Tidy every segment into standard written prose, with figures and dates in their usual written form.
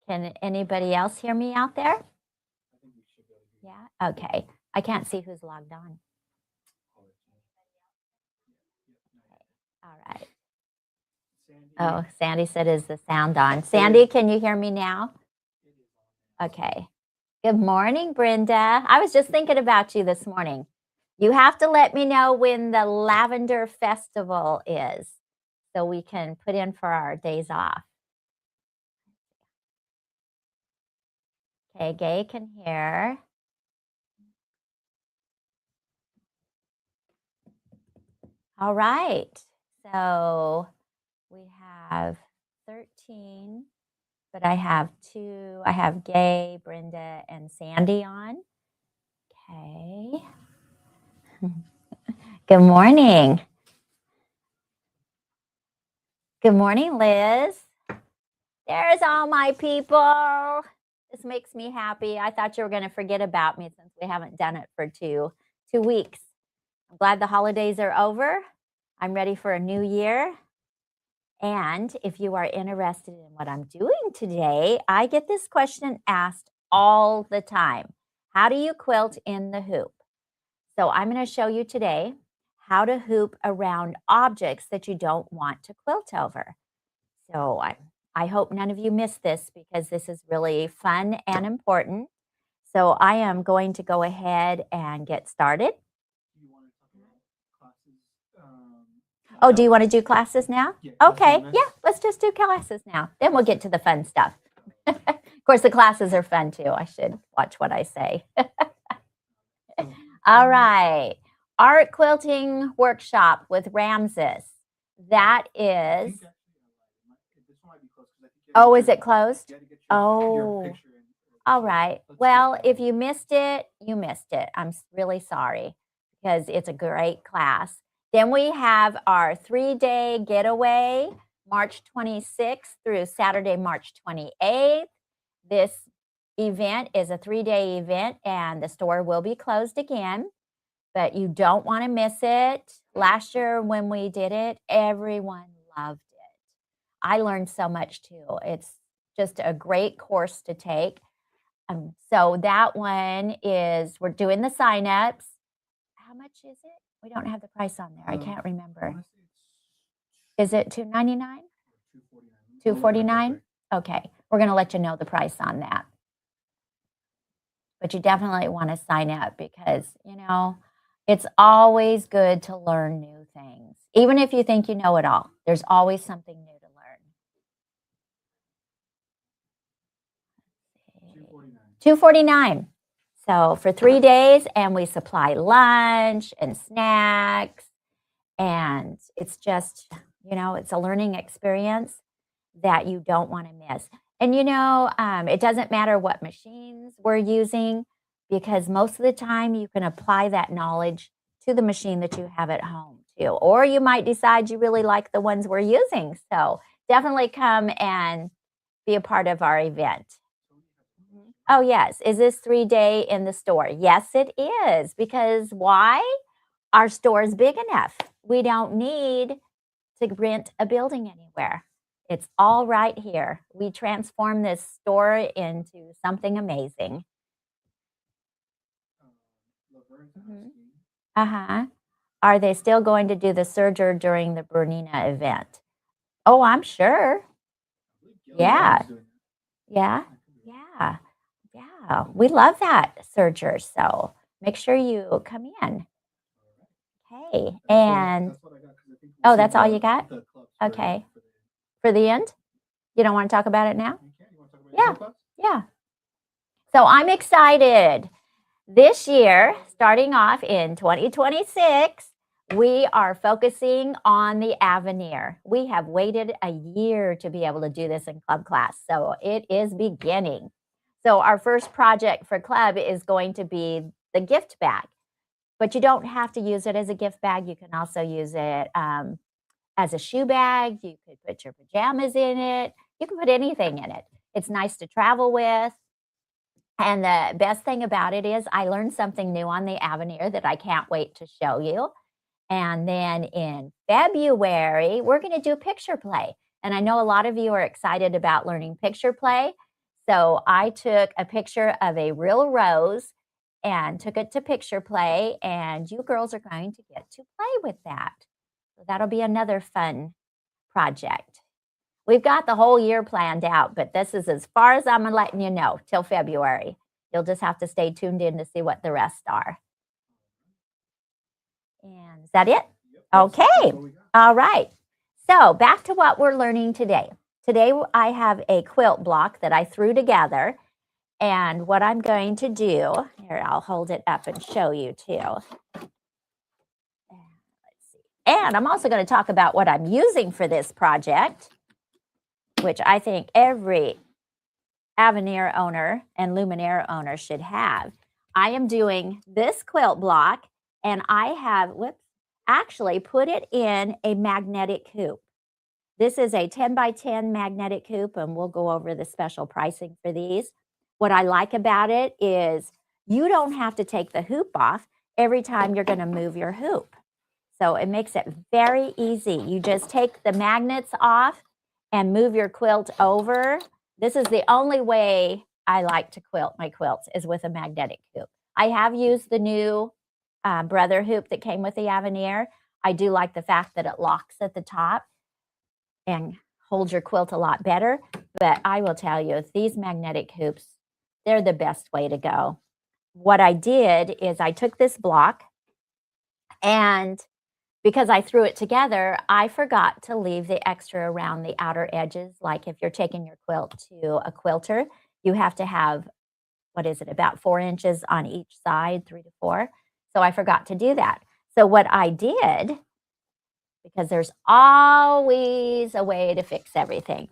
Can anybody else hear me out there? Yeah? Okay. I can't see who's logged on. All right. Oh, Sandy said, is the sound on? Sandy, can you hear me now? Okay. Good morning, Brenda. I was just thinking about you this morning. You have to let me know when the Lavender Festival is so we can put in for our days off. Okay, Gay can hear. All right. So we have 13, but I have 2. I have Gay, Brenda, and Sandy on. Okay. Good morning. Good morning, Liz. There's all my people. This makes me happy. I thought you were going to forget about me since we haven't done it for two weeks. I'm glad the holidays are over. I'm ready for a new year. And if you are interested in what I'm doing today, I get this question asked all the time. How do you quilt in the hoop? So I'm going to show you today how to hoop around objects that you don't want to quilt over. So I hope none of you missed this because this is really fun and important. So I am going to go ahead and get started. Oh, do you want to do classes now? Okay, yeah, let's just do classes now. Then we'll get to the fun stuff. Of course, the classes are fun too. I should watch what I say. All right. Art quilting workshop with Ramses. That is. Oh, is it closed? Oh. All right. Well, if you missed it, you missed it. I'm really sorry because it's a great class. Then we have our 3-day getaway, March 26th through Saturday, March 28th. This event is a 3-day event and the store will be closed again, but you don't want to miss it. Last year when we did it, everyone loved it. I learned so much too. It's just a great course to take. So that one is, we're doing the signups. How much is it? We don't have the price on there. I can't remember. Is it $299? $249? Okay. We're going to let you know the price on that. But you definitely want to sign up because, it's always good to learn new things. Even if you think you know it all, there's always something new to learn. $249. So for 3 days, and we supply lunch and snacks, and it's just, it's a learning experience that you don't want to miss. And it doesn't matter what machines we're using because most of the time you can apply that knowledge to the machine that you have at home too. Or you might decide you really like the ones we're using. So definitely come and be a part of our event. Oh, yes. Is this 3-day in the store? Yes, it is. Because why? Our store is big enough. We don't need to rent a building anywhere. It's all right here. We transform this store into something amazing. Are they still going to do the serger during the Bernina event? Oh, I'm sure. Yeah. Yeah. Yeah. Yeah. We love that serger. So make sure you come in. Okay. And oh, that's all you got? Okay. For the end? You don't want to talk about it now? Yeah. Yeah. So I'm excited. This year, starting off in 2026, we are focusing on the Avenir. We have waited a year to be able to do this in club class, so it is beginning. So our first project for club is going to be the gift bag, but you don't have to use it as a gift bag. You can also use it as a shoe bag. You could put your pajamas in it. You can put anything in it. It's nice to travel with. And the best thing about it is I learned something new on the Avenir that I can't wait to show you. And then in February, we're going to do picture play. And I know a lot of you are excited about learning picture play. So I took a picture of a real rose and took it to Picture Play, and you girls are going to get to play with that. So that'll be another fun project. We've got the whole year planned out, but this is as far as I'm letting you know till February. You'll just have to stay tuned in to see what the rest are. And is that it? Okay. All right. So back to what we're learning today. Today I have a quilt block that I threw together. And what I'm going to do, here, I'll hold it up and show you too. Let's see. And I'm also going to talk about what I'm using for this project, which I think every Avenir owner and Luminaire owner should have. I am doing this quilt block, and I have actually put it in a magnetic hoop. This is a 10 by 10 magnetic hoop, and we'll go over the special pricing for these. What I like about it is you don't have to take the hoop off every time you're going to move your hoop. So it makes it very easy. You just take the magnets off and move your quilt over. This is the only way I like to quilt my quilts, is with a magnetic hoop. I have used the new Brother hoop that came with the Avenir. I do like the fact that it locks at the top and holds your quilt a lot better. But I will tell you, these magnetic hoops, they're the best way to go. What I did is I took this block, and because I threw it together, I forgot to leave the extra around the outer edges. Like if you're taking your quilt to a quilter, you have to have, about 4 inches on each side, 3 to 4. So I forgot to do that. So what I did, because there's always a way to fix everything,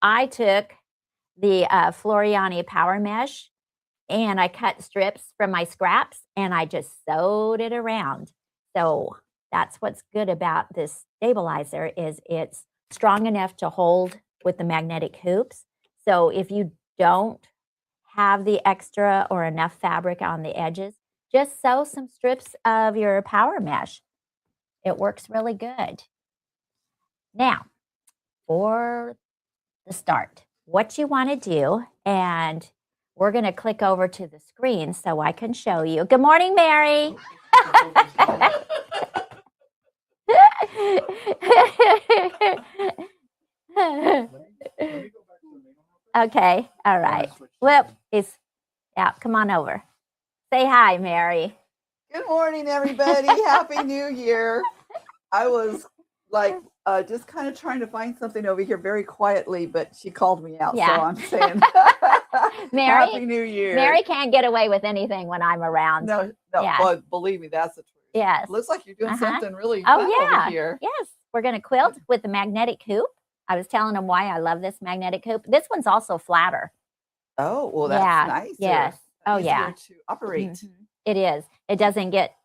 I took the Floriani Power Mesh, and I cut strips from my scraps, and I just sewed it around. So that's what's good about this stabilizer, is it's strong enough to hold with the magnetic hoops. So if you don't have the extra or enough fabric on the edges, just sew some strips of your Power Mesh. It works really good. Now, for the start, what you want to do, and we're going to click over to the screen so I can show you. Good morning, Mary. Okay, all right. Come on over. Say hi, Mary. Good morning, everybody. Happy New Year. I was like just kind of trying to find something over here very quietly, but she called me out, Yeah. so I'm saying Mary, Happy New Year. Mary can't get away with anything when I'm around. No, Yeah. Well, believe me, that's the truth. Yes. Looks like you're doing something really Oh, fun yeah. over here. Yes, we're going to quilt with the magnetic hoop. I was telling them why I love this magnetic hoop. This one's also flatter. Oh, well, that's Yeah. nice. Yes. Oh, yeah. To operate. Mhm. It is. It doesn't get,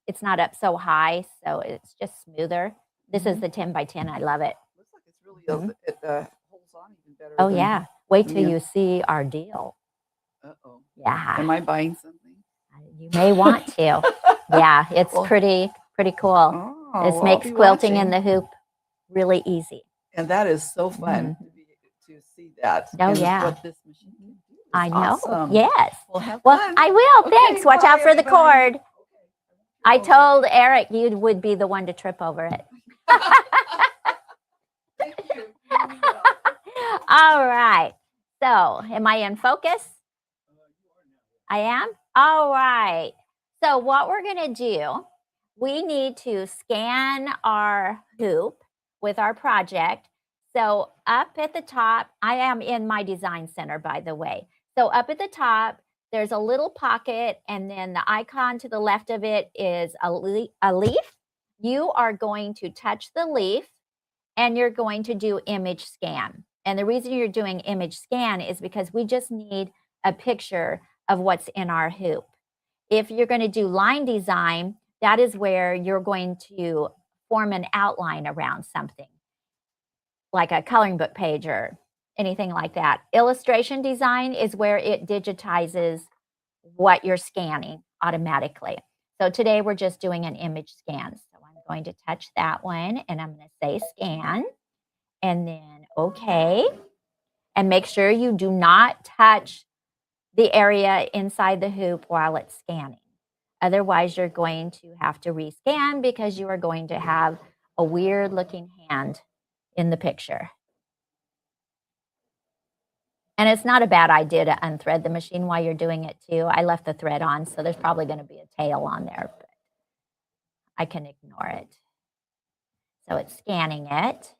it's not up so high, so it's just smoother. This is the 10 by 10. I love it. Looks like it's really, it holds on even better. Oh, yeah. Wait till you see our deal. Uh-oh. Yeah. Am I buying something? You may want to. Yeah, it's pretty cool. Oh, This makes quilting in the hoop really easy. And that is so fun to see that. Oh, yeah. What this machine can do. I know. Awesome. Yes. Well, have Well, fun. I will. Okay, Thanks. Watch out for the everybody. cord. I told Eric you would be the one to trip over it. Thank you. All right. So, am I in focus? I am? All right. So, what we're going to do, we need to scan our hoop with our project. So, up at the top, I am in my design center, by the way. So, up at the top, there's a little pocket, and then the icon to the left of it is a leaf. You are going to touch the leaf, and you're going to do image scan. And the reason you're doing image scan is because we just need a picture of what's in our hoop. If you're going to do line design, that is where you're going to form an outline around something, like a coloring book page or anything like that. Illustration design is where it digitizes what you're scanning automatically. So today we're just doing an image scan. So I'm going to touch that one, and I'm going to say scan, and then okay. And make sure you do not touch the area inside the hoop while it's scanning. Otherwise, you're going to have to rescan because you are going to have a weird looking hand in the picture. And it's not a bad idea to unthread the machine while you're doing it too. I left the thread on, so there's probably going to be a tail on there, but I can ignore it. So it's scanning it.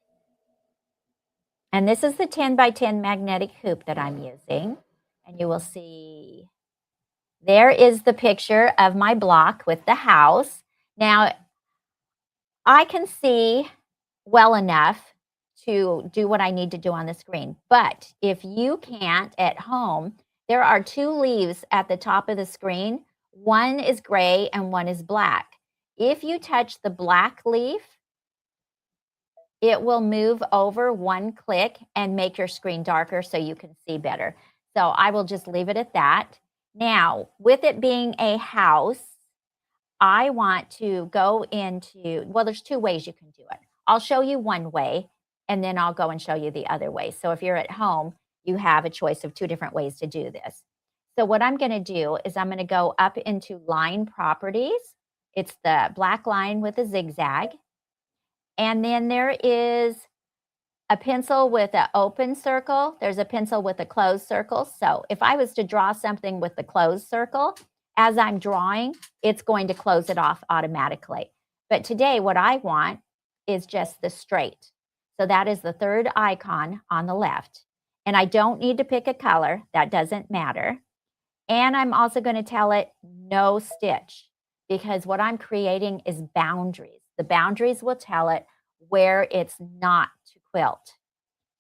And this is the 10 by 10 magnetic hoop that I'm using. And you will see there is the picture of my block with the house. Now, I can see well enough to do what I need to do on the screen. But if you can't at home, there are 2 leaves at the top of the screen. One is gray and one is black. If you touch the black leaf, it will move over 1 click and make your screen darker so you can see better. So I will just leave it at that. Now, with it being a house, I want to go into, well, there's 2 ways you can do it. I'll show you one way, and then I'll go and show you the other way. So if you're at home, you have a choice of 2 different ways to do this. So what I'm going to do is I'm going to go up into line properties. It's the black line with a zigzag. And then there is a pencil with an open circle. There's a pencil with a closed circle. So if I was to draw something with the closed circle, as I'm drawing, it's going to close it off automatically. But today what I want is just the straight. So that is the 3rd icon on the left. And I don't need to pick a color. That doesn't matter. And I'm also going to tell it no stitch, because what I'm creating is boundaries. The boundaries will tell it where it's not to quilt.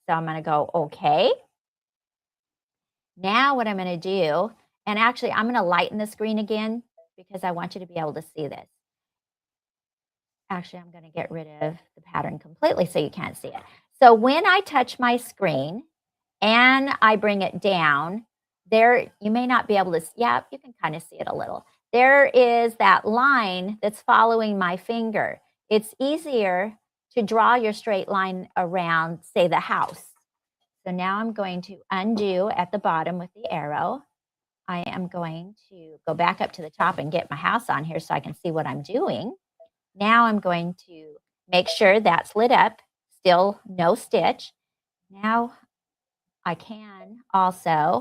So I'm going to go okay. Now what I'm going to do, and actually I'm going to lighten the screen again because I want you to be able to see this. Actually, I'm going to get rid of the pattern completely so you can't see it. So when I touch my screen and I bring it down, there, you may not be able to, yeah, you can kind of see it a little. There is that line that's following my finger. It's easier to draw your straight line around, say, the house. So now I'm going to undo at the bottom with the arrow. I am going to go back up to the top and get my house on here so I can see what I'm doing. Now I'm going to make sure that's lit up, still no stitch. Now I can also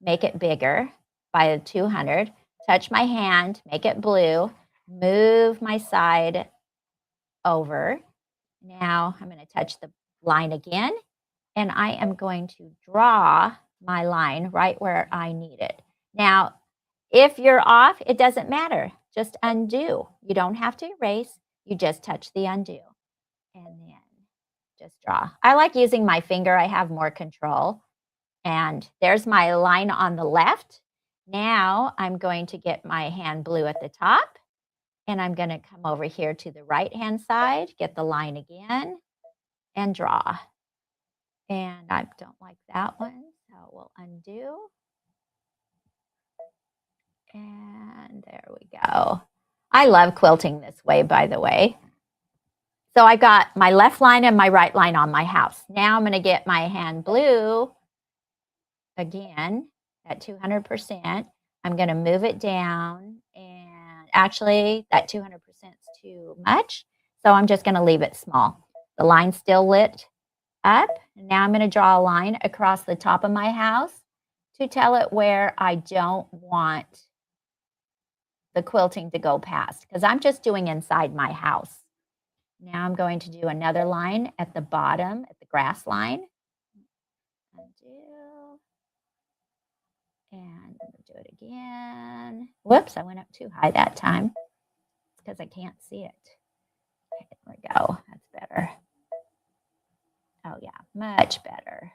make it bigger by 200, touch my hand, make it blue, move my side over. Now I'm going to touch the line again, and I am going to draw my line right where I need it. Now, if you're off, it doesn't matter. Just undo. You don't have to erase. You just touch the undo and then just draw. I like using my finger. I have more control. And there's my line on the left. Now I'm going to get my hand blue at the top, and I'm going to come over here to the right-hand side, get the line again, and draw. And I don't like that one, so we'll undo. And there we go. I love quilting this way, by the way. So I got my left line and my right line on my house. Now I'm going to get my hand blue again at 200%. I'm going to move it down, and actually that 200% is too much. So I'm just going to leave it small. The line's still lit up. And now I'm going to draw a line across the top of my house to tell it where I don't want the quilting to go past, because I'm just doing inside my house. Now I'm going to do another line at the bottom, at the grass line. Undo. And do it again. Whoops, I went up too high that time. It's because I can't see it. Okay, there we go. That's better. Oh yeah, much better.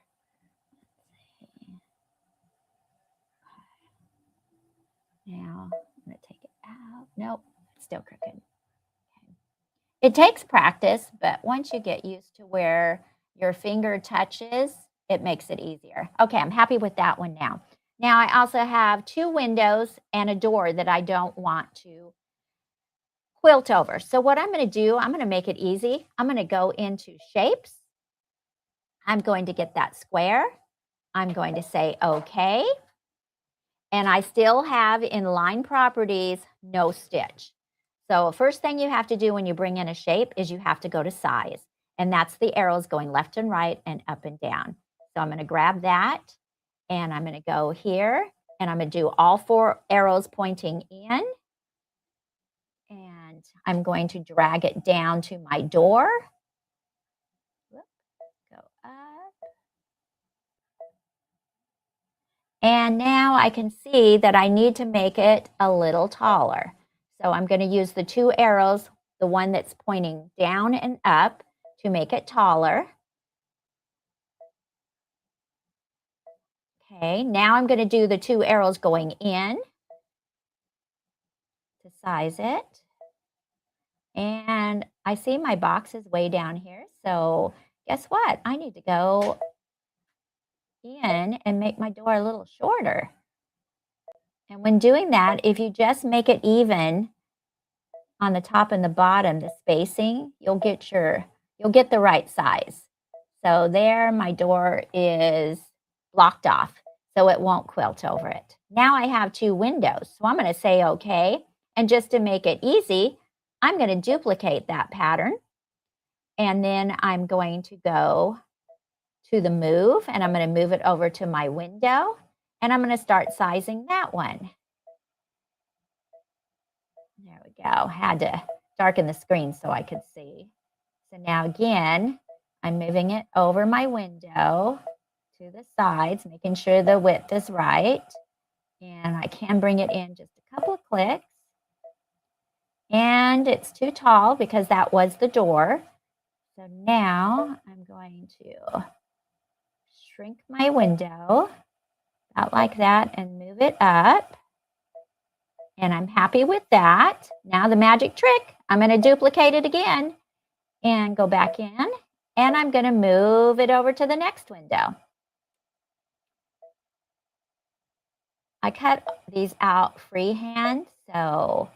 Now I'm going to take it out. Nope, it's still crooked. Okay. It takes practice, but once you get used to where your finger touches, it makes it easier. Okay, I'm happy with that one now. Now I also have 2 windows and a door that I don't want to quilt over. So what I'm going to do, I'm going to make it easy. I'm going to go into shapes. I'm going to get that square. I'm going to say okay. And I still have in line properties, no stitch. So first thing you have to do when you bring in a shape is you have to go to size. And that's the arrows going left and right and up and down. So I'm going to grab that and I'm going to go here and I'm going to do all 4 arrows pointing in. And I'm going to drag it down to my door. Go up. And now I can see that I need to make it a little taller. So I'm going to use the 2 arrows, the one that's pointing down and up, to make it taller. Okay, now I'm going to do the 2 arrows going in to size it. And I see my box is way down here. So guess what? I need to go in and make my door a little shorter. And when doing that, if you just make it even on the top and the bottom, the spacing, you'll get the right size. So there, my door is blocked off, so it won't quilt over it. Now I have 2 windows, so I'm going to say okay. And just to make it easy, I'm going to duplicate that pattern. And then I'm going to go to the move, and I'm going to move it over to my window. And I'm going to start sizing that one. There we go. Had to darken the screen so I could see. So now again, I'm moving it over my window to the sides, making sure the width is right. And I can bring it in just a couple of clicks. And it's too tall because that was the door. So now I'm going to shrink my window about like that and move it up. And I'm happy with that. Now the magic trick, I'm going to duplicate it again and go back in. And I'm going to move it over to the next window. I cut these out freehand, so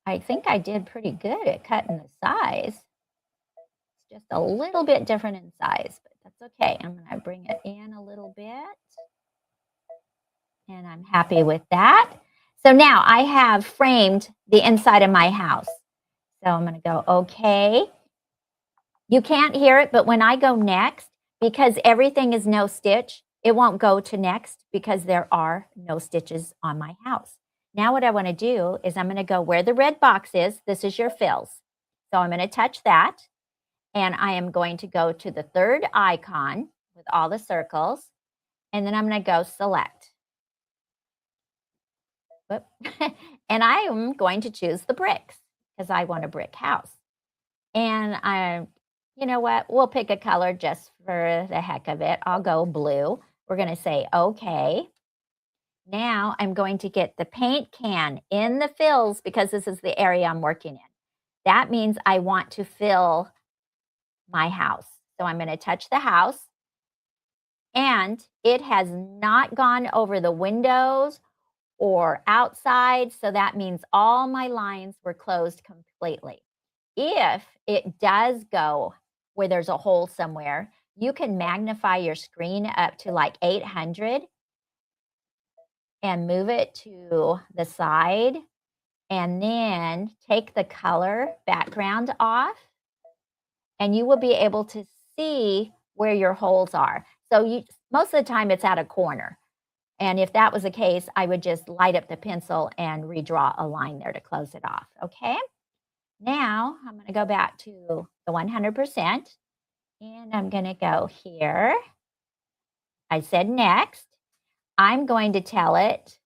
I think I did pretty good at cutting the size. It's just a little bit different in size, but that's okay. I'm going to bring it in a little bit. And I'm happy with that. So now I have framed the inside of my house. So I'm going to go okay. You can't hear it, but when I go next, because everything is no stitch, it won't go to next because there are no stitches on my house. Now what I want to do is I'm going to go where the red box is. This is your fills. So I'm going to touch that. And I am going to go to the 3rd icon with all the circles. And then I'm going to go select. Whoop. And I am going to choose the bricks because I want a brick house. And you know what? We'll pick a color just for the heck of it. I'll go blue. We're going to say okay. Now I'm going to get the paint can in the fills because this is the area I'm working in. That means I want to fill my house. So I'm going to touch the house. And it has not gone over the windows or outside. So that means all my lines were closed completely. If it does go where there's a hole somewhere, you can magnify your screen up to like 800 and move it to the side and then take the color background off and you will be able to see where your holes are. So most of the time it's at a corner. And if that was the case, I would just light up the pencil and redraw a line there to close it off, okay? Now I'm going to go back to the 100% and I'm going to go here. I said next. I'm going to tell it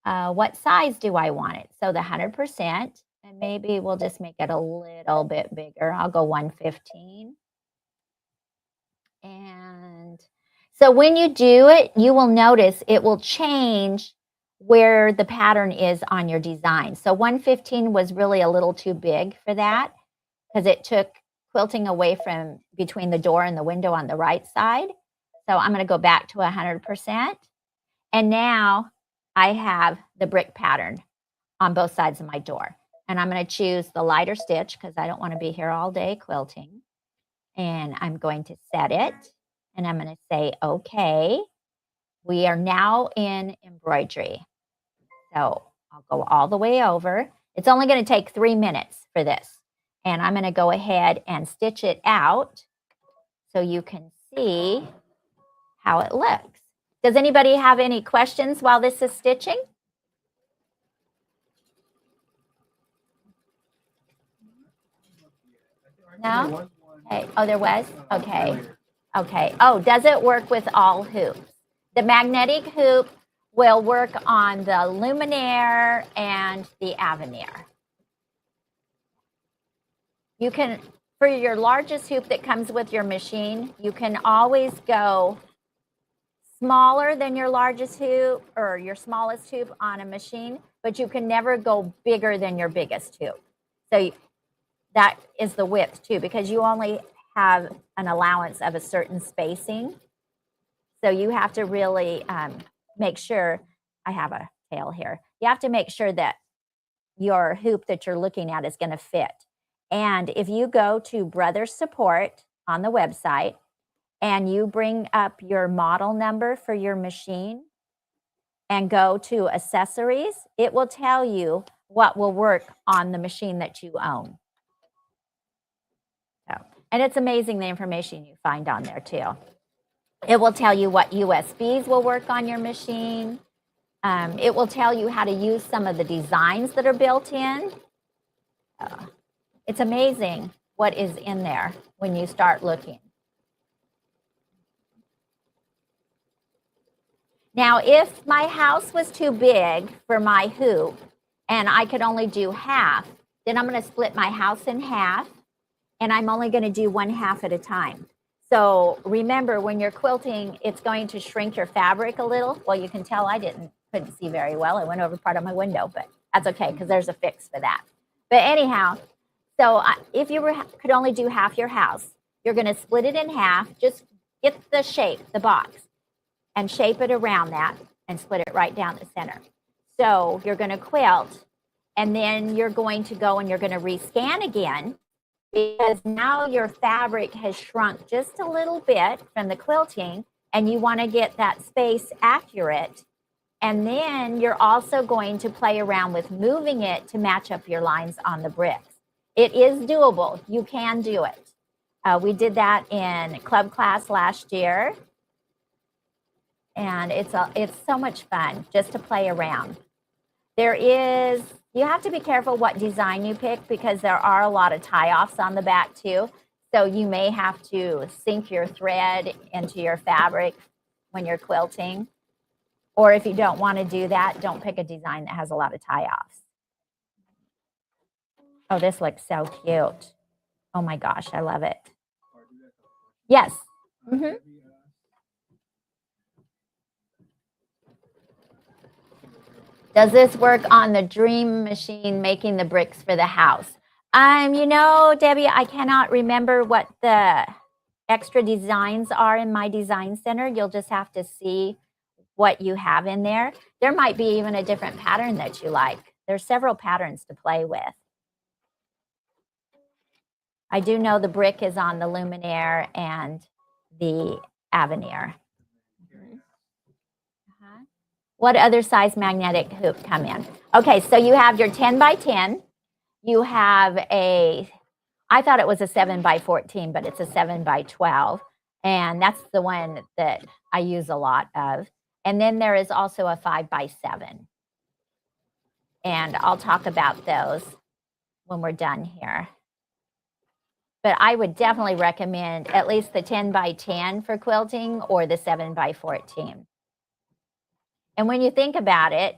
what size do I want it. So the 100%, and maybe we'll just make it a little bit bigger. I'll go 115. And so when you do it, you will notice it will change where the pattern is on your design. So 115 was really a little too big for that because it took quilting away from between the door and the window on the right side. So I'm going to go back to 100%. And now I have the brick pattern on both sides of my door. And I'm going to choose the lighter stitch because I don't want to be here all day quilting. And I'm going to set it. And I'm going to say, okay. We are now in embroidery. So I'll go all the way over. It's only going to take 3 minutes for this. And I'm going to go ahead and stitch it out so you can see how it looks. Does anybody have any questions while this is stitching? No? Okay. Oh, there was? Okay. Okay. Oh, does it work with all hoops? The magnetic hoop will work on the Luminaire and the Avenir. You can, for your largest hoop that comes with your machine, you can always go smaller than your largest hoop or your smallest hoop on a machine, but you can never go bigger than your biggest hoop. So that is the width too, because you only have an allowance of a certain spacing. So you have to really make sure, I have a tail here. You have to make sure that your hoop that you're looking at is going to fit. And if you go to Brothers Support on the website and you bring up your model number for your machine and go to accessories, it will tell you what will work on the machine that you own. So, and it's amazing the information you find on there too. It will tell you what USBs will work on your machine. It will tell you how to use some of the designs that are built in. It's amazing what is in there when you start looking. Now, if my house was too big for my hoop and I could only do half, then I'm going to split my house in half and I'm only going to do one half at a time. So remember, when you're quilting, it's going to shrink your fabric a little. Well, you can tell I couldn't see very well. I went over part of my window, but that's okay because there's a fix for that. But anyhow, so if you could only do half your house, you're going to split it in half. Just get the shape, the box, and shape it around that and split it right down the center. So you're going to quilt, and then you're going to go and you're going to rescan again, because now your fabric has shrunk just a little bit from the quilting, and you want to get that space accurate. And then you're also going to play around with moving it to match up your lines on the bricks. It is doable. You can do it. We did that in club class last year. And it's so much fun just to play around. You have to be careful what design you pick because there are a lot of tie-offs on the back too. So you may have to sink your thread into your fabric when you're quilting. Or if you don't want to do that, don't pick a design that has a lot of tie-offs. Oh, this looks so cute. Oh my gosh, I love it. Yes. Mm-hmm. Does this work on the Dream Machine making the bricks for the house? You know, Debbie, I cannot remember what the extra designs are in my design center. You'll just have to see what you have in there. There might be even a different pattern that you like. There's several patterns to play with. I do know the brick is on the Luminaire and the Avenir. What other size magnetic hoop come in? Okay, so you have your 10 by 10. You have I thought it was a 7 by 14, but it's a 7 by 12. And that's the one that I use a lot of. And then there is also a 5 by 7. And I'll talk about those when we're done here. But I would definitely recommend at least the 10 by 10 for quilting or the 7 by 14. And when you think about it,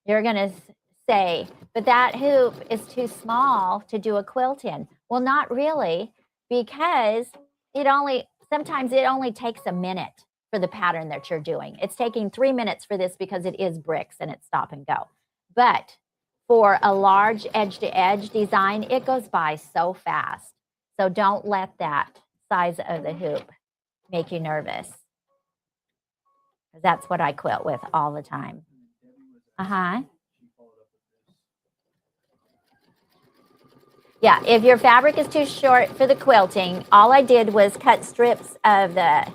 you're going to say, but that hoop is too small to do a quilt in. Well, not really, because sometimes it only takes a minute for the pattern that you're doing. It's taking 3 minutes for this because it is bricks and it's stop and go. But for a large edge-to-edge design, it goes by so fast. So don't let that size of the hoop make you nervous. That's what I quilt with all the time. Yeah, if your fabric is too short for the quilting, all I did was cut strips of the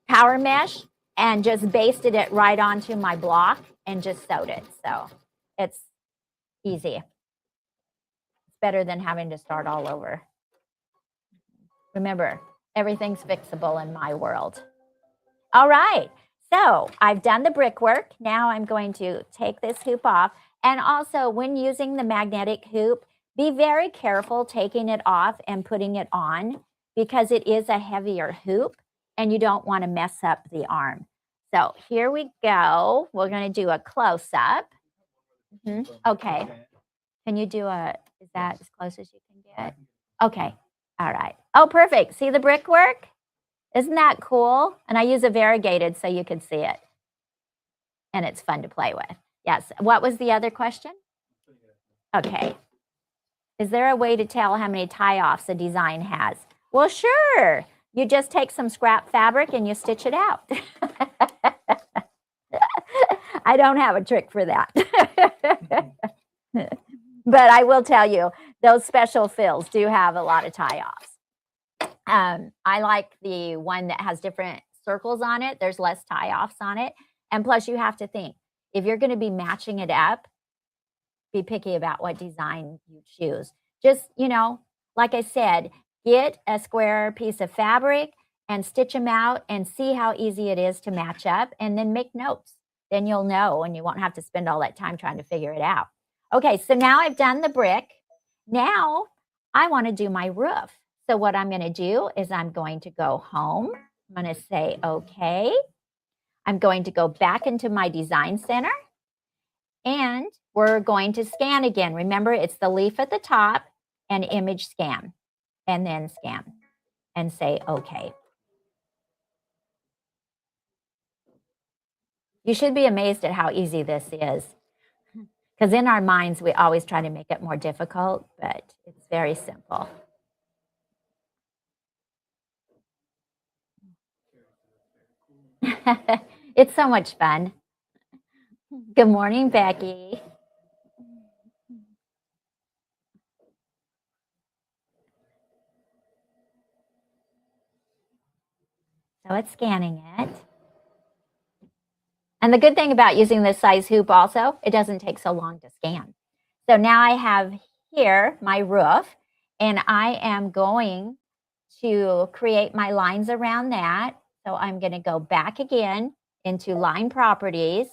power mesh and just basted it right onto my block and just sewed it. So it's easy. It's better than having to start all over. Remember, everything's fixable in my world. All right. So I've done the brickwork. Now I'm going to take this hoop off. And also, when using the magnetic hoop, be very careful taking it off and putting it on because it is a heavier hoop and you don't want to mess up the arm. So here we go. We're going to do a close-up. Okay. Can you do is that as close as you can get? Okay. All right. Oh, perfect. See the brickwork? Isn't that cool? And I use a variegated so you can see it. And it's fun to play with. Yes. What was the other question? Okay. Is there a way to tell how many tie-offs a design has? Well, sure. You just take some scrap fabric and you stitch it out. I don't have a trick for that. But I will tell you, those special fills do have a lot of tie-offs. I like the one that has different circles on it. There's less tie-offs on it. And plus, you have to think, if you're going to be matching it up, be picky about what design you choose. Just, like I said, get a square piece of fabric and stitch them out and see how easy it is to match up and then make notes. Then you'll know and you won't have to spend all that time trying to figure it out. Okay, so now I've done the brick. Now I want to do my roof. So what I'm going to do is I'm going to go home. I'm going to say, okay. I'm going to go back into my design center and we're going to scan again. Remember, it's the leaf at the top and image scan and then scan and say, okay. You should be amazed at how easy this is. Because in our minds, we always try to make it more difficult, but it's very simple. It's so much fun. Good morning, Becky. So it's scanning it. And the good thing about using this size hoop also, it doesn't take so long to scan. So now I have here my roof, and I am going to create my lines around that. So I'm going to go back again into line properties.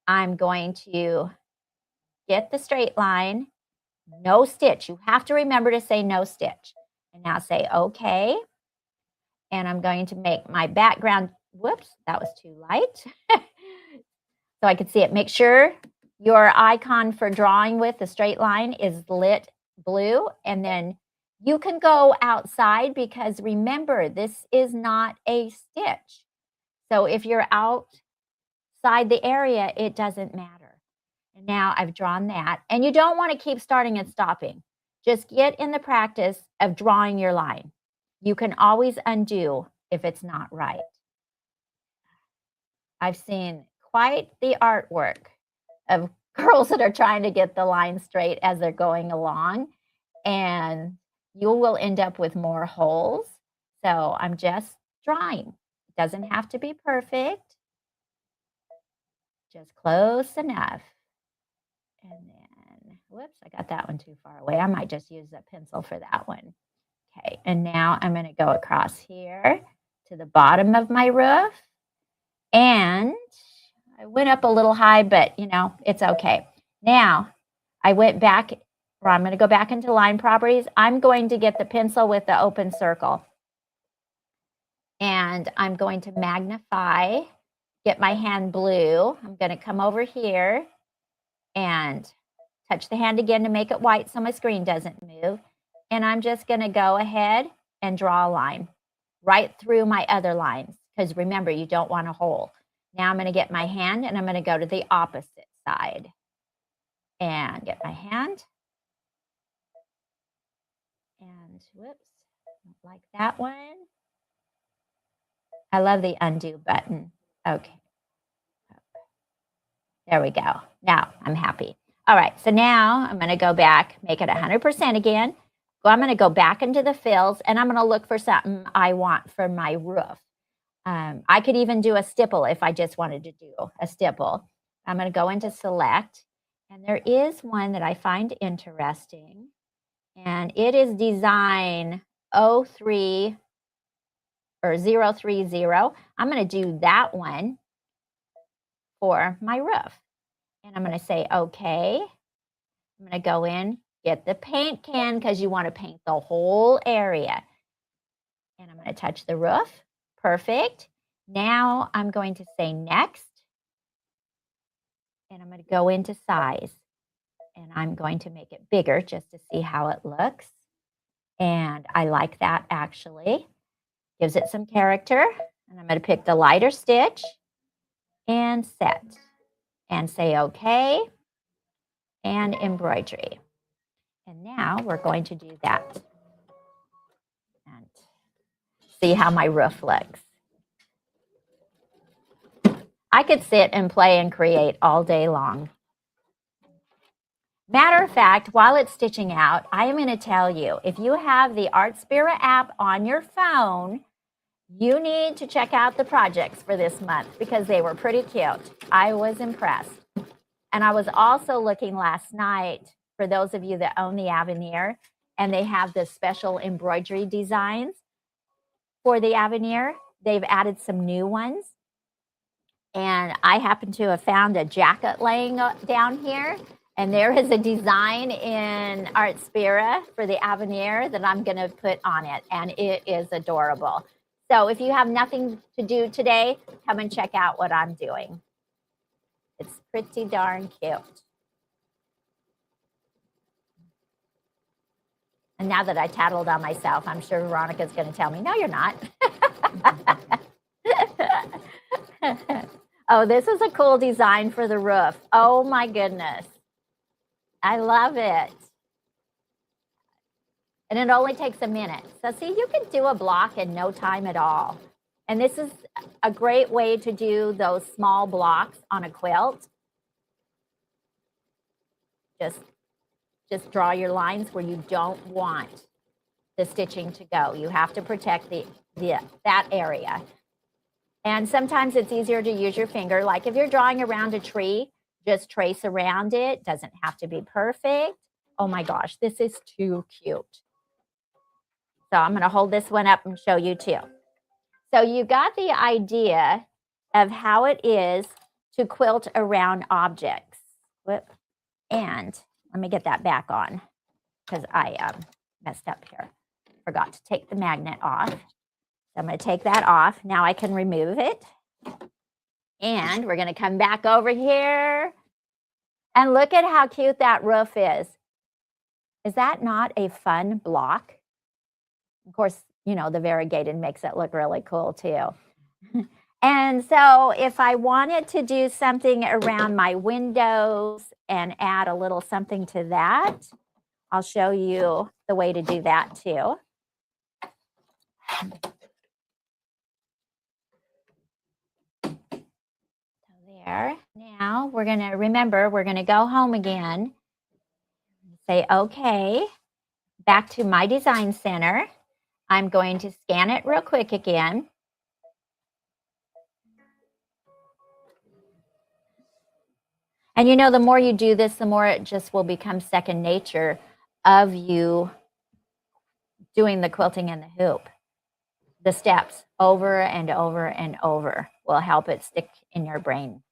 I'm going to get the straight line, no stitch. You have to remember to say no stitch. And now say okay. And I'm going to make my background, whoops, that was too light. So I can see it. Make sure your icon for drawing with the straight line is lit blue. And then you can go outside because remember, this is not a stitch. So if you're outside the area, it doesn't matter. And now I've drawn that. And you don't want to keep starting and stopping. Just get in the practice of drawing your line. You can always undo if it's not right. I've seen quite the artwork of girls that are trying to get the line straight as they're going along. And you will end up with more holes. So I'm just drawing. It doesn't have to be perfect. Just close enough. And then, whoops, I got that one too far away. I might just use a pencil for that one. Okay, and now I'm going to go across here to the bottom of my roof. And I went up a little high, but, it's okay. Now, I went back, or I'm going to go back into line properties. I'm going to get the pencil with the open circle. And I'm going to magnify, get my hand blue. I'm going to come over here and touch the hand again to make it white so my screen doesn't move. And I'm just going to go ahead and draw a line right through my other lines. Because remember, you don't want a hole. Now I'm going to get my hand and I'm going to go to the opposite side. And get my hand. And whoops, don't like that one. I love the undo button. Okay. There we go. Now I'm happy. All right, so now I'm going to go back, make it 100% again. I'm going to go back into the fills and I'm going to look for something I want for my roof. I could even do a stipple if I just wanted to do a stipple. I'm going to go into select, and there is one that I find interesting, and it is design 03 or 030. I'm going to do that one for my roof. And I'm going to say, okay. I'm going to go in, get the paint can because you want to paint the whole area. And I'm going to touch the roof. Perfect. Now I'm going to say next. And I'm going to go into size. And I'm going to make it bigger just to see how it looks. And I like that actually. Gives it some character. And I'm going to pick the lighter stitch and set. And say okay. And embroidery. And now we're going to do that. And see how my roof looks. I could sit and play and create all day long. Matter of fact, while it's stitching out, I am going to tell you, if you have the Artspira app on your phone, you need to check out the projects for this month because they were pretty cute. I was impressed. And I was also looking last night for those of you that own the Avenir, and they have the special embroidery designs for the Avenir. They've added some new ones. And I happen to have found a jacket laying down here. And there is a design in Artspira for the Avenir that I'm going to put on it. And it is adorable. So if you have nothing to do today, come and check out what I'm doing. It's pretty darn cute. And now that I tattled on myself, I'm sure Veronica's going to tell me, no, you're not. Oh, this is a cool design for the roof. Oh my goodness. I love it. And it only takes a minute. So see, you can do a block in no time at all. And this is a great way to do those small blocks on a quilt. Just draw your lines where you don't want the stitching to go. You have to protect that area. And sometimes it's easier to use your finger. Like if you're drawing around a tree, just trace around it. Doesn't have to be perfect. Oh my gosh, this is too cute. So I'm going to hold this one up and show you too. So you got the idea of how it is to quilt around objects. And let me get that back on because I messed up here. Forgot to take the magnet off. So I'm going to take that off. Now I can remove it. And we're going to come back over here. And look at how cute that roof is. Is that not a fun block? Of course, you know, the variegated makes it look really cool too. And so if I wanted to do something around my windows and add a little something to that, I'll show you the way to do that too. There. Now we're going to remember, we're going to go home again. Say, okay, back to my design center. I'm going to scan it real quick again. And you know, the more you do this, the more it just will become second nature of you doing the quilting and the hoop. The steps over and over and over will help it stick in your brain.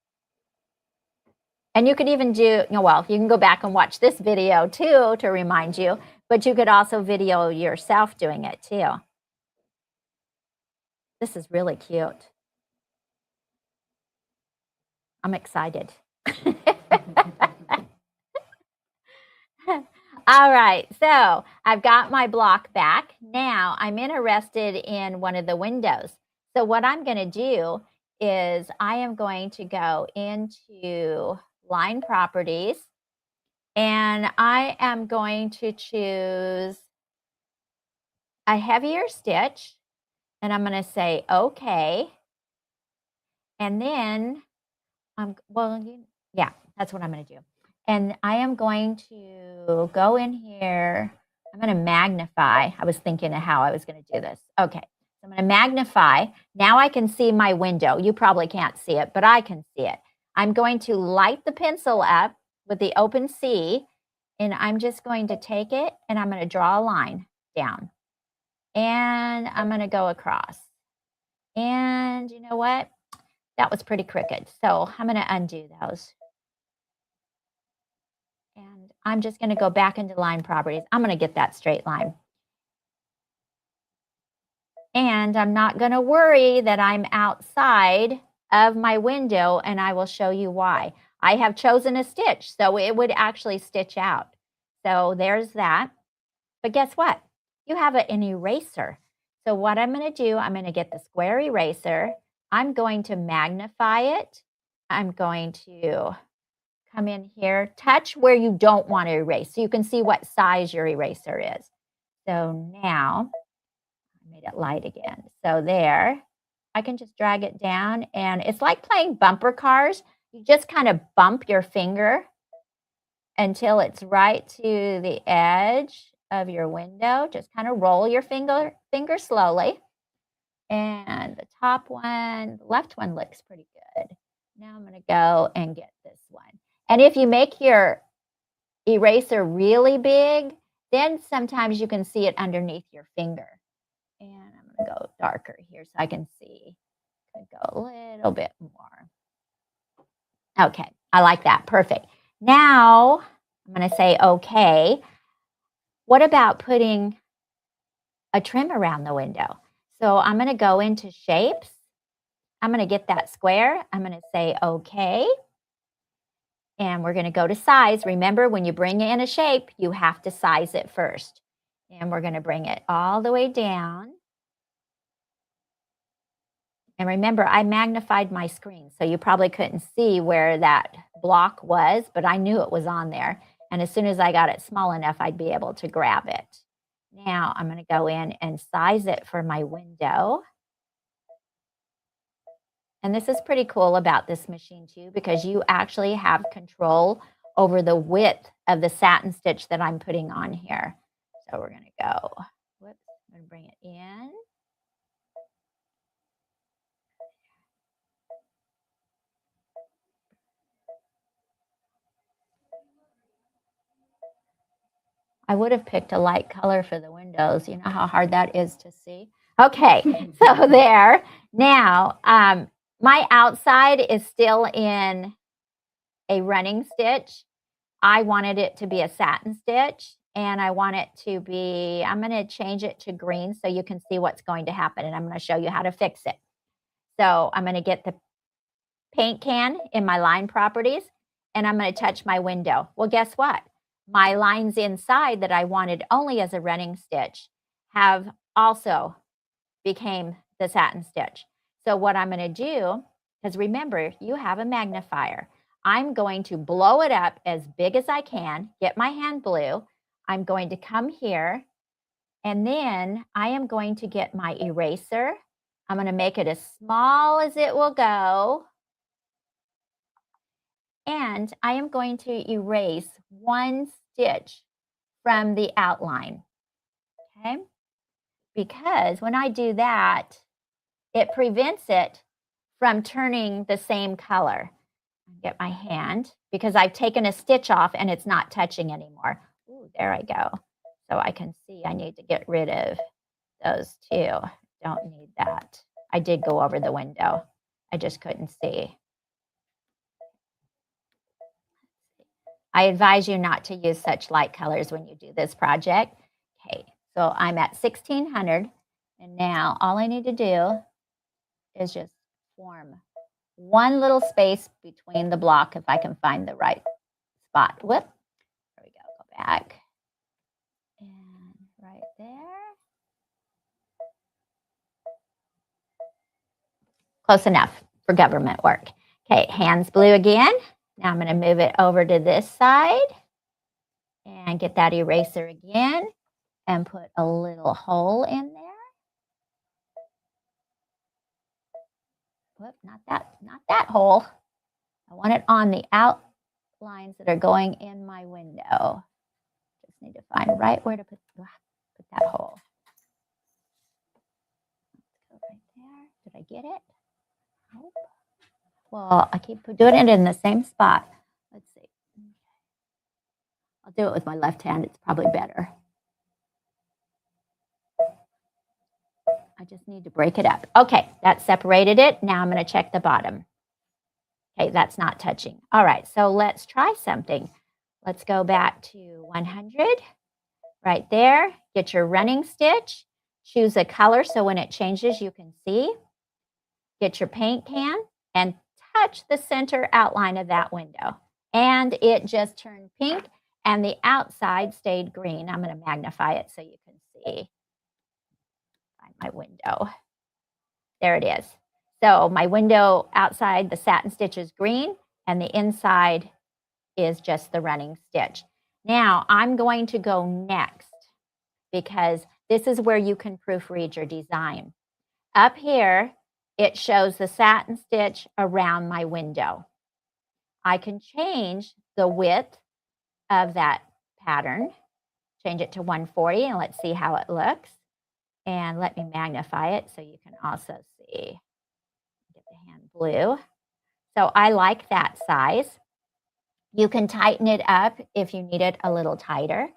And you could even do, well, you can go back and watch this video too to remind you, but you could also video yourself doing it too. This is really cute. I'm excited. All right, so I've got my block back. Now I'm interested in one of the windows. So what I'm going to do is I am going to go into line properties and I am going to choose a heavier stitch and I'm going to say okay. And then yeah, that's what I'm going to do. And I am going to go in here. I'm going to magnify. I was thinking of how I was going to do this. Okay. So I'm I'm going to magnify. Now I can see my window. You probably can't see it, but I can see it. I'm going to light the pencil up with the open C, and I'm just going to take it and I'm going to draw a line down. And I'm going to go across. And you know what? That was pretty crooked. So I'm going to undo those. And I'm just going to go back into line properties. I'm going to get that straight line. And I'm not going to worry that I'm outside of my window, and I will show you why. I have chosen a stitch, so it would actually stitch out. So there's that. But guess what? You have an eraser. So what I'm going to do, I'm going to get the square eraser. I'm going to magnify it. I'm going to come in here, touch where you don't want to erase, so you can see what size your eraser is. So now, I made it light again. So there, I can just drag it down, and it's like playing bumper cars. You just kind of bump your finger until it's right to the edge of your window. Just kind of roll your finger slowly. And the top one, the left one looks pretty good. Now I'm going to go and get this one. And if you make your eraser really big, then sometimes you can see it underneath your finger. And I'm going to go darker here so I can see. Could go a little bit more. Okay, I like that. Perfect. Now I'm going to say, okay, what about putting a trim around the window? So I'm going to go into shapes. I'm going to get that square. I'm going to say, okay. And we're going to go to size. Remember, when you bring in a shape, you have to size it first. And we're going to bring it all the way down. And remember, I magnified my screen, so you probably couldn't see where that block was, but I knew it was on there. And as soon as I got it small enough, I'd be able to grab it. Now I'm going to go in and size it for my window. And this is pretty cool about this machine too, because you actually have control over the width of the satin stitch that I'm putting on here. So we're going to go, whoops, I'm going to bring it in. I would have picked a light color for the windows. You know how hard that is to see? Okay, so there. Now, my outside is still in a running stitch. I wanted it to be a satin stitch, and I want it to be, I'm going to change it to green so you can see what's going to happen, and I'm going to show you how to fix it. So I'm going to get the paint can in my line properties, and I'm going to touch my window. Well, guess what? My lines inside that I wanted only as a running stitch have also became the satin stitch. So what I'm going to do, because remember, you have a magnifier. I'm going to blow it up as big as I can, get my hand blue. I'm going to come here, and then I am going to get my eraser. I'm going to make it as small as it will go. And I am going to erase one stitch from the outline, okay? Because when I do that, it prevents it from turning the same color. Get my hand, because I've taken a stitch off and it's not touching anymore. Ooh, there I go. So I can see I need to get rid of those two. Don't need that. I did go over the window. I just couldn't see. I advise you not to use such light colors when you do this project. Okay, so I'm at 1600, and now all I need to do is just form one little space between the block if I can find the right spot. Whoop, there we go, go back. And right there. Close enough for government work. Okay, hands blue again. Now I'm going to move it over to this side and get that eraser again and put a little hole in there. Whoop, not that hole. I want it on the outlines that are going in my window. Just need to find right where to put that hole. Did I get it? Nope. Well, I keep doing it in the same spot. Let's see. I'll do it with my left hand. It's probably better. I just need to break it up. Okay, that separated it. Now I'm going to check the bottom. Okay, that's not touching. All right, so let's try something. Let's go back to 100. Right there. Get your running stitch. Choose a color so when it changes, you can see. Get your paint can and touch the center outline of that window. And it just turned pink and the outside stayed green. I'm going to magnify it so you can see. Find my window. There it is. So my window outside, the satin stitch is green and the inside is just the running stitch. Now I'm going to go next because this is where you can proofread your design. Up here, it shows the satin stitch around my window. I can change the width of that pattern, change it to 140, and let's see how it looks. And let me magnify it so you can also see. Get the hand blue. So I like that size. You can tighten it up if you need it a little tighter.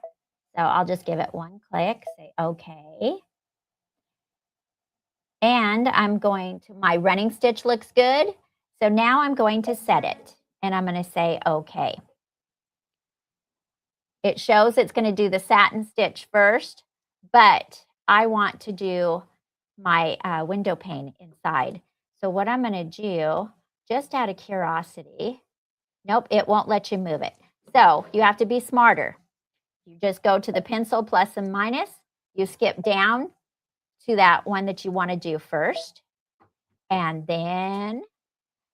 So I'll just give it one click, say okay. And I'm going to, my running stitch looks good. So now I'm going to set it and I'm going to say okay. It shows it's going to do the satin stitch first, but I want to do my window pane inside. So what I'm going to do, just out of curiosity, nope, it won't let you move it. So you have to be smarter. You just go to the pencil plus and minus. You skip down to that one that you want to do first. And then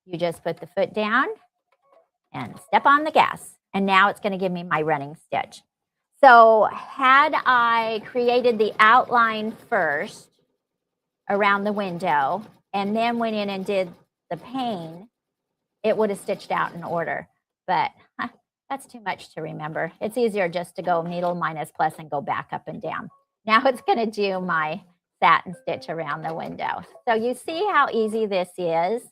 you just put the foot down and step on the gas. And now it's going to give me my running stitch. So had I created the outline first around the window and then went in and did the pane, it would have stitched out in order. But that's too much to remember. It's easier just to go needle minus plus and go back up and down. Now it's going to do my satin stitch around the window. So you see how easy this is.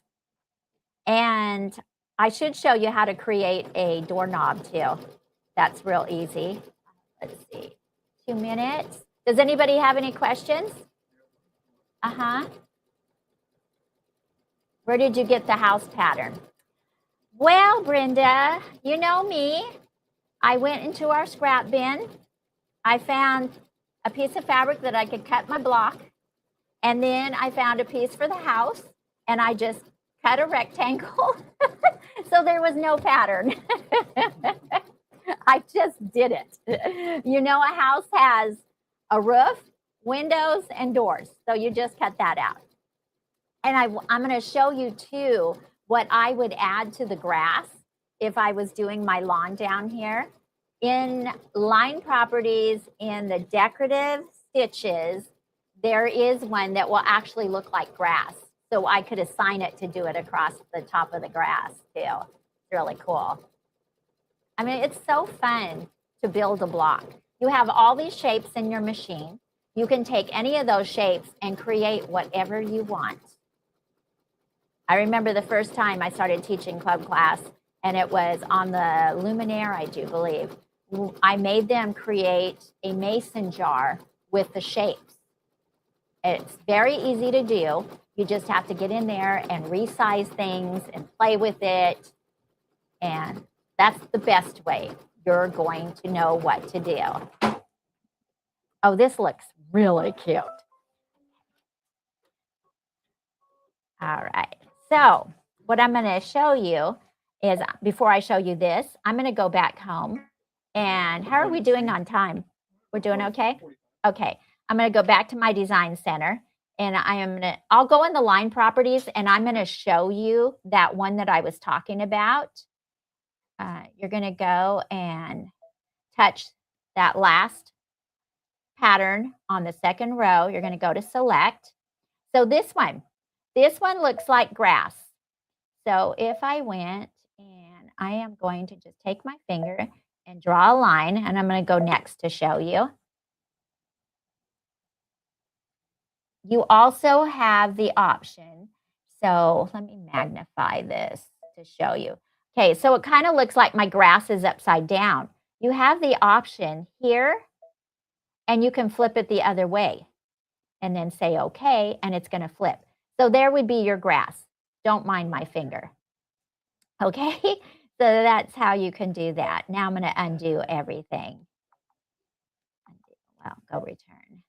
And I should show you how to create a doorknob too. That's real easy. Let's see, 2 minutes. Does anybody have any questions? Where did you get the house pattern? Well, Brenda, you know me. I went into our scrap bin. I found a piece of fabric that I could cut my block. And then I found a piece for the house. And I just cut a rectangle. So there was no pattern. I just did it. You know, a house has a roof, windows, and doors. So you just cut that out. And I'm going to show you too what I would add to the grass if I was doing my lawn down here. In Line Properties, in the decorative stitches, there is one that will actually look like grass. So I could assign it to do it across the top of the grass too. It's really cool. I mean, it's so fun to build a block. You have all these shapes in your machine. You can take any of those shapes and create whatever you want. I remember the first time I started teaching club class, and it was on the Luminaire, I do believe. I made them create a mason jar with the shapes. It's very easy to do. You just have to get in there and resize things and play with it. And that's the best way you're going to know what to do. Oh, this looks really cute. All right. So what I'm going to show you is, before I show you this, I'm going to go back home. And how are we doing on time? We're doing okay? Okay. I'm going to go back to my design center. And I'll go in the Line Properties, and I'm going to show you that one that I was talking about. You're going to go and touch that last pattern on the second row. You're going to go to select. So this one looks like grass. So if I went, and I am going to just take my finger and draw a line, and I'm going to go next to show you. you also have the option. So let me magnify this to show you. Okay, so it kind of looks like my grass is upside down. You have the option here, and you can flip it the other way and then say okay, and it's going to flip. So there would be your grass. Don't mind my finger. Okay, so that's how you can do that. Now I'm going to undo everything. Well, go return.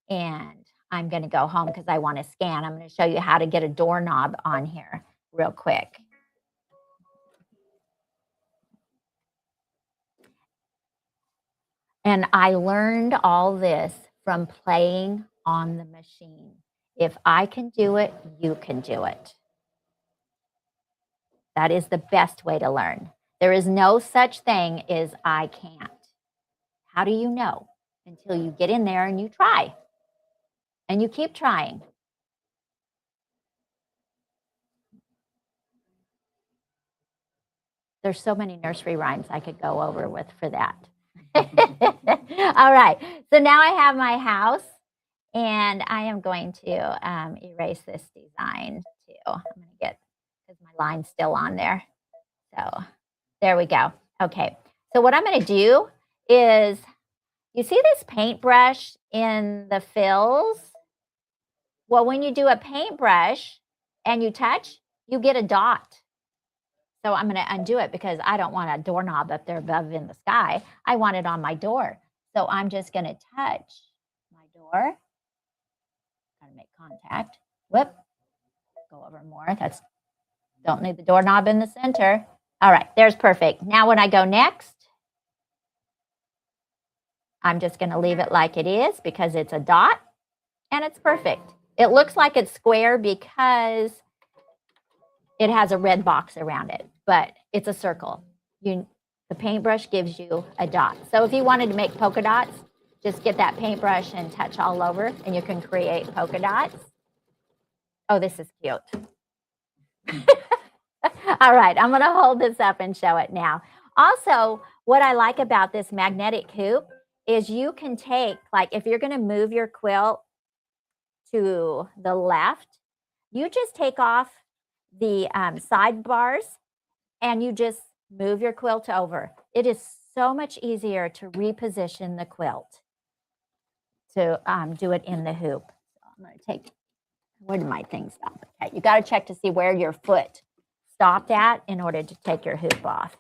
And I'm going to go home because I want to scan. I'm going to show you how to get a doorknob on here real quick. And I learned all this from playing on the machine. If I can do it, you can do it. That is the best way to learn. There is no such thing as I can't. How do you know? Until you get in there and you try. And you keep trying. There's so many nursery rhymes I could go over with for that. All right. So now I have my house, and I am going to erase this design too. I'm going to get, because my line's still on there. So there we go. Okay. So what I'm going to do is, you see this paintbrush in the fills? Well, when you do a paintbrush and you touch, you get a dot. So I'm going to undo it because I don't want a doorknob up there above in the sky. I want it on my door. So I'm just going to touch my door. Got to make contact. Whoop. Go over more. Don't need the doorknob in the center. All right, there's perfect. Now when I go next, I'm just going to leave it like it is because it's a dot and it's perfect. It looks like it's square because it has a red box around it, but it's a circle. The paintbrush gives you a dot. So if you wanted to make polka dots, just get that paintbrush and touch all over, and you can create polka dots. Oh, this is cute. All right, I'm going to hold this up and show it now. Also, what I like about this magnetic hoop is you can take, like if you're going to move your quilt to the left, you just take off the sidebars and you just move your quilt over. It is so much easier to reposition the quilt to do it in the hoop. So I'm going to take, where did my thing stop? Okay, you got to check to see where your foot stopped at in order to take your hoop off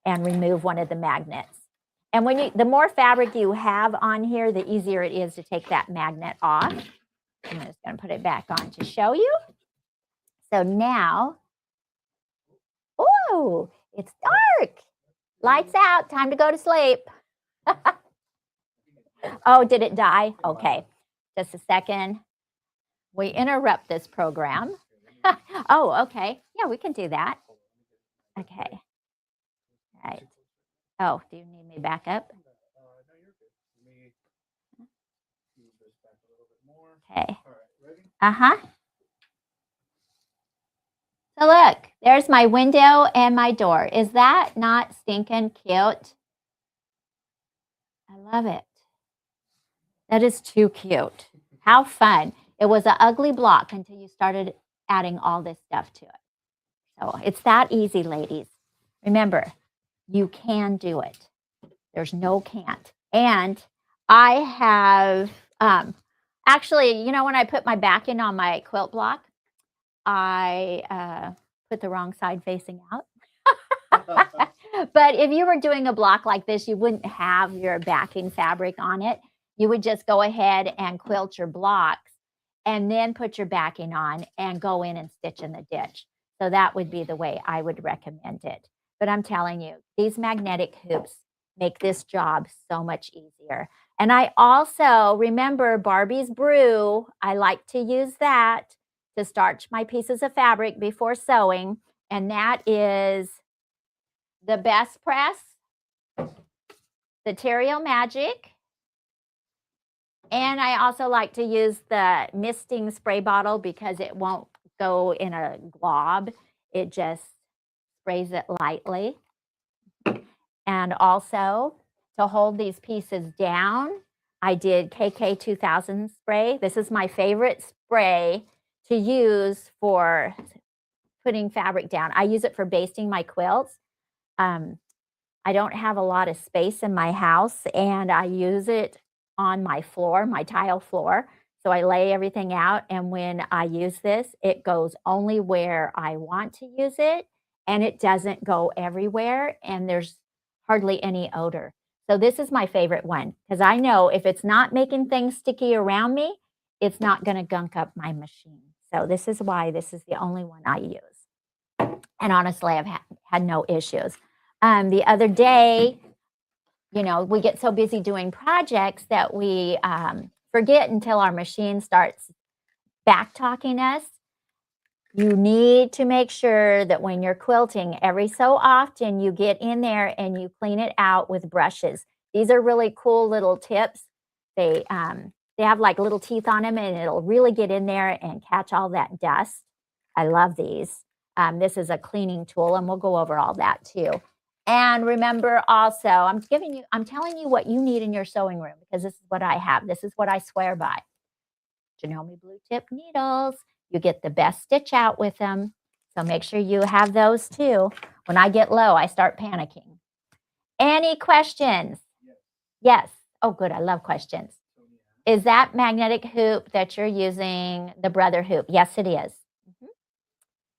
and remove one of the magnets. And the more fabric you have on here, the easier it is to take that magnet off. I'm just going to put it back on to show you. So now, oh, it's dark. Lights out. Time to go to sleep. Oh, did it die? Okay. Just a second. We interrupt this program. Oh, okay. Yeah, we can do that. Okay. All right. Oh, do you need me back up? Okay. Uh-huh. So look, there's my window and my door. Is that not stinking cute? I love it. That is too cute. How fun. It was an ugly block until you started adding all this stuff to it. So it's that easy, ladies. Remember, you can do it. There's no can't. And I have, actually, when I put my backing on my quilt block, I put the wrong side facing out. But if you were doing a block like this, you wouldn't have your backing fabric on it. You would just go ahead and quilt your blocks and then put your backing on and go in and stitch in the ditch. So that would be the way I would recommend it. But I'm telling you, these magnetic hoops make this job so much easier. And I also remember Barbie's Brew. I like to use that to starch my pieces of fabric before sewing. And that is the Best Press, the Terrio Magic. And I also like to use the misting spray bottle because it won't go in a glob. It just sprays it lightly. And also to hold these pieces down, I did KK 2000 spray. This is my favorite spray to use for putting fabric down. I use it for basting my quilts. I don't have a lot of space in my house, and I use it on my floor, my tile floor. So I lay everything out, and when I use this, it goes only where I want to use it, and it doesn't go everywhere, and there's hardly any odor. So this is my favorite one because I know if it's not making things sticky around me, it's not going to gunk up my machine. So this is why this is the only one I use. And honestly, I've had no issues. The other day, you know, we get so busy doing projects that we forget until our machine starts back talking us. You need to make sure that when you're quilting, every so often you get in there and you clean it out with brushes. These are really cool little tips. They have like little teeth on them, and it'll really get in there and catch all that dust. I love these. This is a cleaning tool, and we'll go over all that too. And remember also, I'm telling you what you need in your sewing room because this is what I have. This is what I swear by. Janome Blue Tip needles. You get the best stitch out with them. So make sure you have those too. When I get low, I start panicking. Any questions? Yes. Oh, good. I love questions. Is that magnetic hoop that you're using the Brother hoop? Yes, it is.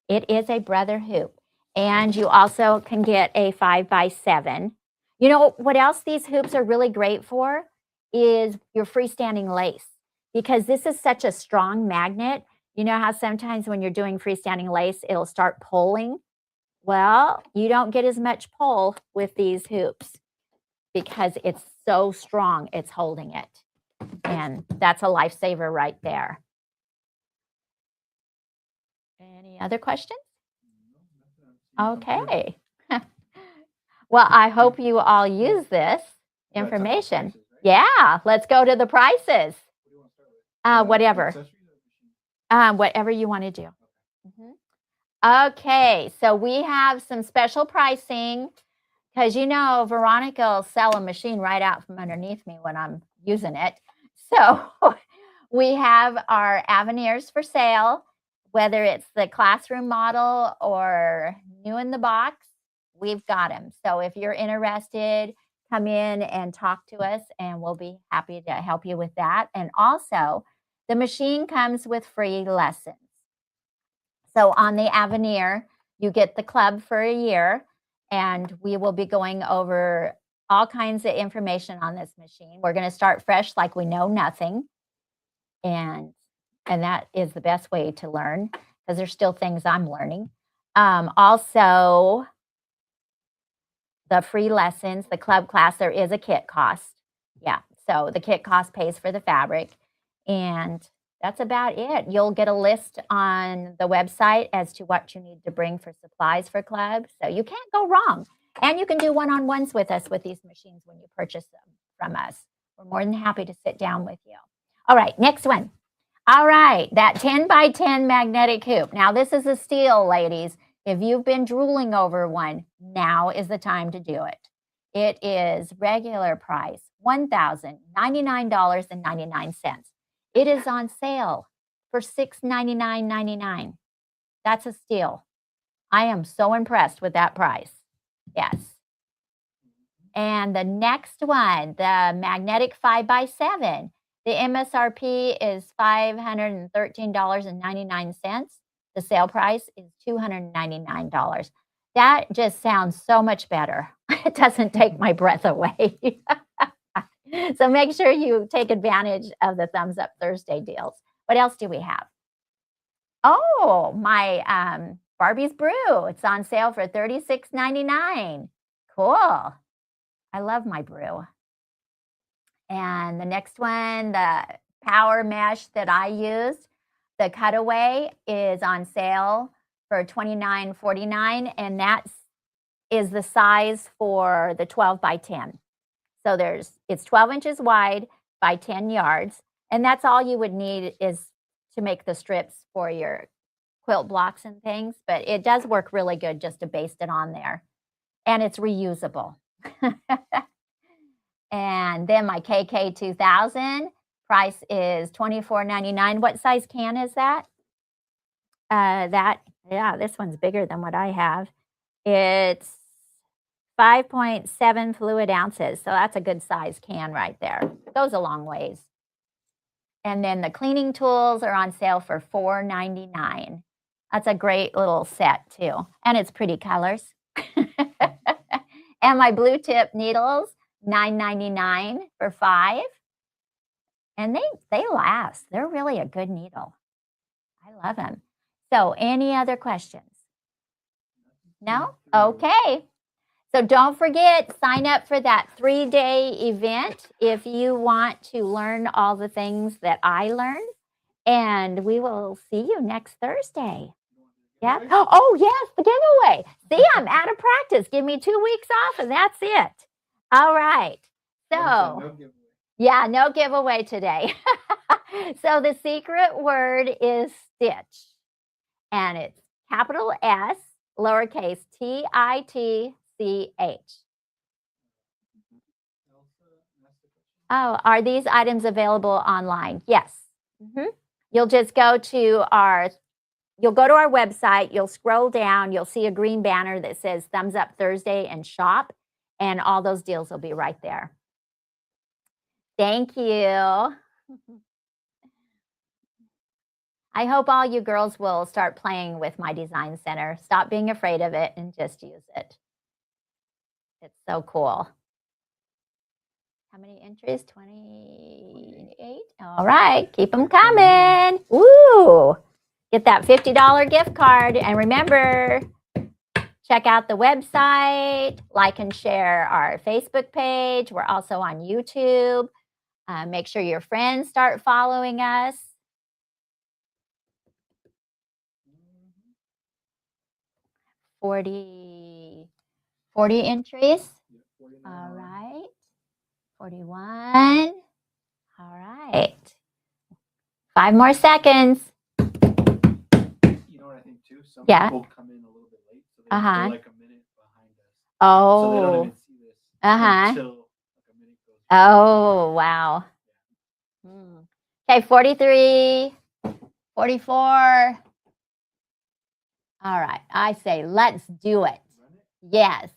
It is a Brother hoop. And you also can get a 5x7. You know what else these hoops are really great for is your freestanding lace, because this is such a strong magnet. You know how sometimes when you're doing freestanding lace, it'll start pulling? Well, you don't get as much pull with these hoops because it's so strong, it's holding it. And that's a lifesaver right there. Any other questions? Okay. Well, I hope you all use this information. Yeah, let's go to the prices. Whatever. Whatever you want to do. Okay, so we have some special pricing because you know Veronica will sell a machine right out from underneath me when I'm using it. So we have our Avenires for sale, whether it's the classroom model or new in the box, we've got them. So if you're interested, come in and talk to us and we'll be happy to help you with that. And also, the machine comes with free lessons. So on the Avenir, you get the club for a year, and we will be going over all kinds of information on this machine. We're going to start fresh like we know nothing. And that is the best way to learn because there's still things I'm learning. Also, the free lessons, the club class, there is a kit cost. Yeah, so the kit cost pays for the fabric. And that's about it. You'll get a list on the website as to what you need to bring for supplies for club. So you can't go wrong. And you can do one-on-ones with us with these machines when you purchase them from us. We're more than happy to sit down with you. All right, next one. All right, that 10x10 magnetic hoop. Now, this is a steal, ladies. If you've been drooling over one, now is the time to do it. It is regular price, $1,099.99. It is on sale for $699.99. That's a steal. I am so impressed with that price. Yes. And the next one, the magnetic 5x7. The MSRP is $513.99. The sale price is $299. That just sounds so much better. It doesn't take my breath away. So make sure you take advantage of the Thumbs Up Thursday deals. What else do we have? Oh, my Barbie's Brew. It's on sale for $36.99. Cool. I love my brew. And the next one, the Power Mesh that I used, the Cutaway, is on sale for $29.49, and that is the size for the 12x10. So it's 12 inches wide by 10 yards, and that's all you would need is to make the strips for your quilt blocks and things, but it does work really good just to baste it on there, and it's reusable. And then my KK 2000 price is $24.99. What size can is that? Yeah, this one's bigger than what I have. It's 5.7 fluid ounces. So that's a good size can right there. Goes a long ways. And then the cleaning tools are on sale for $4.99. That's a great little set too. And it's pretty colors. And my blue tip needles, $9.99 for 5. And they last. They're really a good needle. I love them. So any other questions? No? Okay. So don't forget, sign up for that 3-day event if you want to learn all the things that I learned. And we will see you next Thursday. Yeah. Oh, yes, the giveaway. See, I'm out of practice. Give me 2 weeks off and that's it. All right. So, yeah, no giveaway today. So the secret word is stitch. And it's capital S, lowercase TITCH. Oh, are these items available online? Yes. You'll just go to our website, you'll scroll down, you'll see a green banner that says Thumbs Up Thursday and shop, and all those deals will be right there. Thank you. I hope all you girls will start playing with my design center. Stop being afraid of it and just use it. It's so cool. How many entries? 28. All right, keep them coming. Woo! Get that $50 gift card. And remember, check out the website, like and share our Facebook page. We're also on YouTube. Make sure your friends start following us. 40 entries. All right. 41. All right. 5 more seconds. You know what I think too? Some people come in a little bit late, so they're like a minute behind us. Oh. So they don't even see this until like a minute goes by. Oh, wow. Okay, 43, 44. All right, I say let's do it. Yes.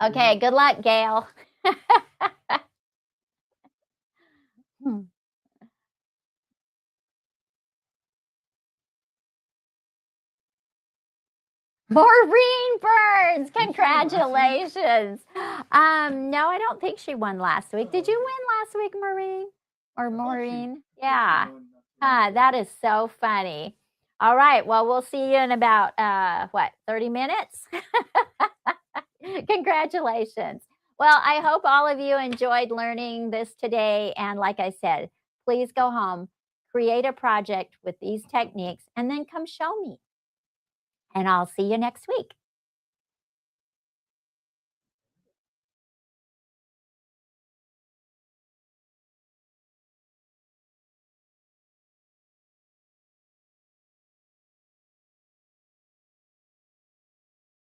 Okay, good luck, Gail. Maureen Burns, congratulations. No, I don't think she won last week. Did you win last week, Maureen? Or Maureen? Yeah. That is so funny. All right, well, we'll see you in about, 30 minutes? Congratulations. Well, I hope all of you enjoyed learning this today. And like I said, please go home, create a project with these techniques, and then come show me. And I'll see you next week.